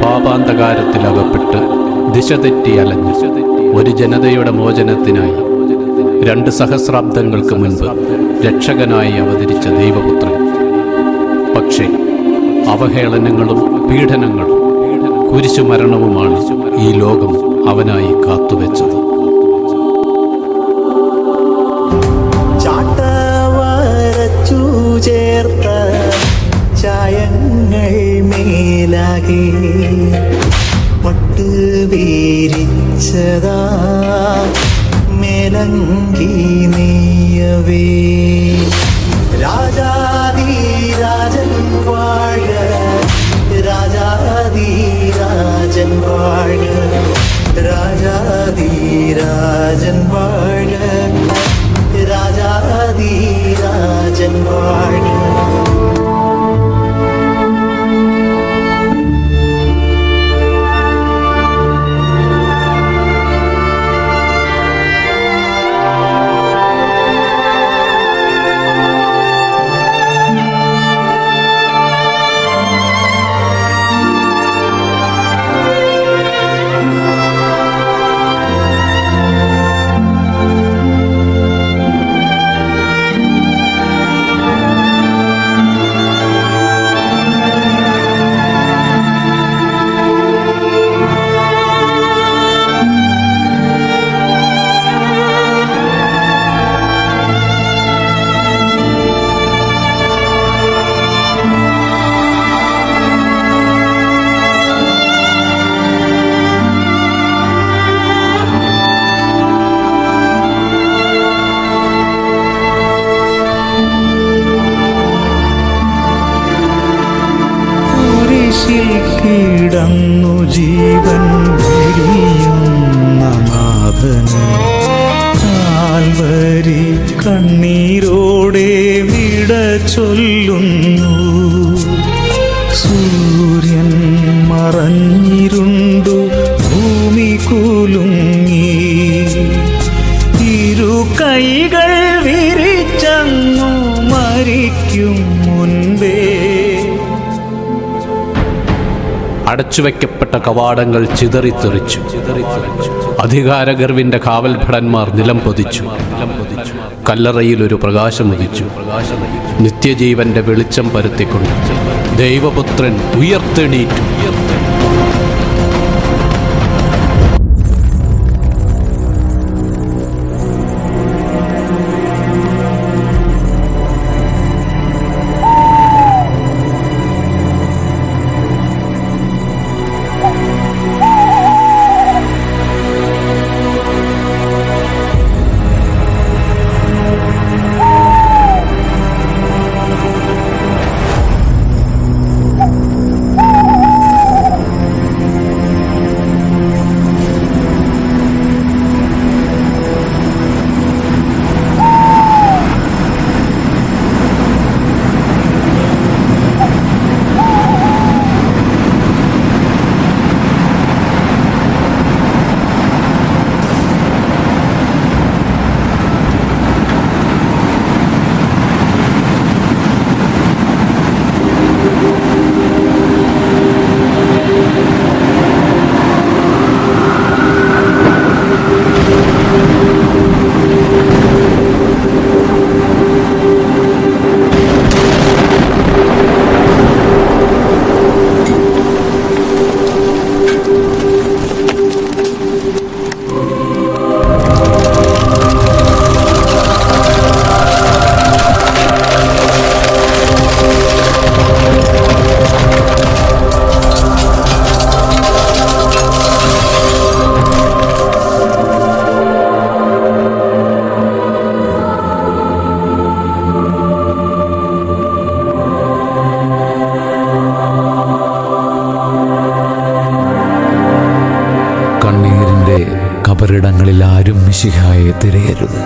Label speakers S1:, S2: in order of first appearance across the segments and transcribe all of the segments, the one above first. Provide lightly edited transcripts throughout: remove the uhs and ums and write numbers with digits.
S1: പാപാന്തകാരത്തിലകപ്പെട്ട് ദിശ തെറ്റി അലഞ്ഞ് ഒരു ജനതയുടെ മോചനത്തിനായി 2 സഹസ്രാബ്ദങ്ങൾക്ക് മുൻപ് രക്ഷകനായി അവതരിച്ച ദൈവപുത്രൻ. പക്ഷേ അവഹേളനങ്ങളും പീഡനങ്ങളും കുരിശുമരണവുമാണ് ഈ ലോകം അവനായി കാത്തുവെച്ചത്.
S2: ചാട്ടവരച്ചു ചേർത്ത ചായങ്ങൾ മേലാകെ പട്ട് വീരിച്ചതാ മേലങ്കി നെയ്യവേ. രാജാധിരാജൻ വാഴ, രാജാധിരാജൻ വാഴ, രാജാധിരാജൻ വാഴ, രാജാധിരാജൻ വാഴ. കിടന്നു ജീവൻ വെടിയുന്ന നാഥന് കാൽവരി കണ്ണീരോടെ വിട ചൊല്ലുന്നു. സൂര്യൻ മറഞ്ഞിരുണ്ടു ഭൂമി കുലുങ്ങി, ഇരു കൈകൾ വിരിച്ചങ്ങു മരിക്കും മുൻപേ.
S1: അടച്ചുവെക്കപ്പെട്ട കവാടങ്ങൾ ചിതറിത്തെറിച്ചു. അധികാരഗർവിന്റെ കാവൽഭടന്മാർ നിലം പൊതിച്ചു. കല്ലറയിൽ ഒരു പ്രകാശമുദിച്ചു. നിത്യജീവന്റെ വെളിച്ചം പരത്തിക്കൊണ്ട് ദൈവപുത്രൻ ഉയർത്തെണീറ്റു.
S3: കബറിടങ്ങളിൽ ആരും മിശിഹായെ തിരയരുത്.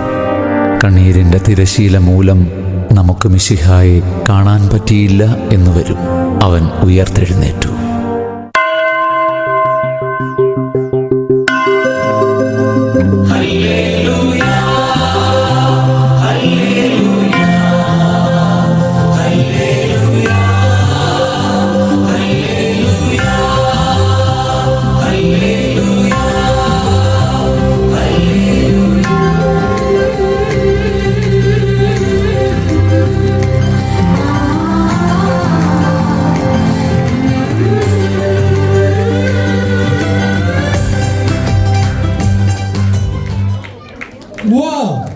S3: കണ്ണീരിൻ്റെ തിരശീല മൂലം നമുക്ക് മിശിഹായെ കാണാൻ പറ്റിയില്ല എന്ന് വരും. അവൻ ഉയർത്തെഴുന്നേറ്റു.
S4: Wow!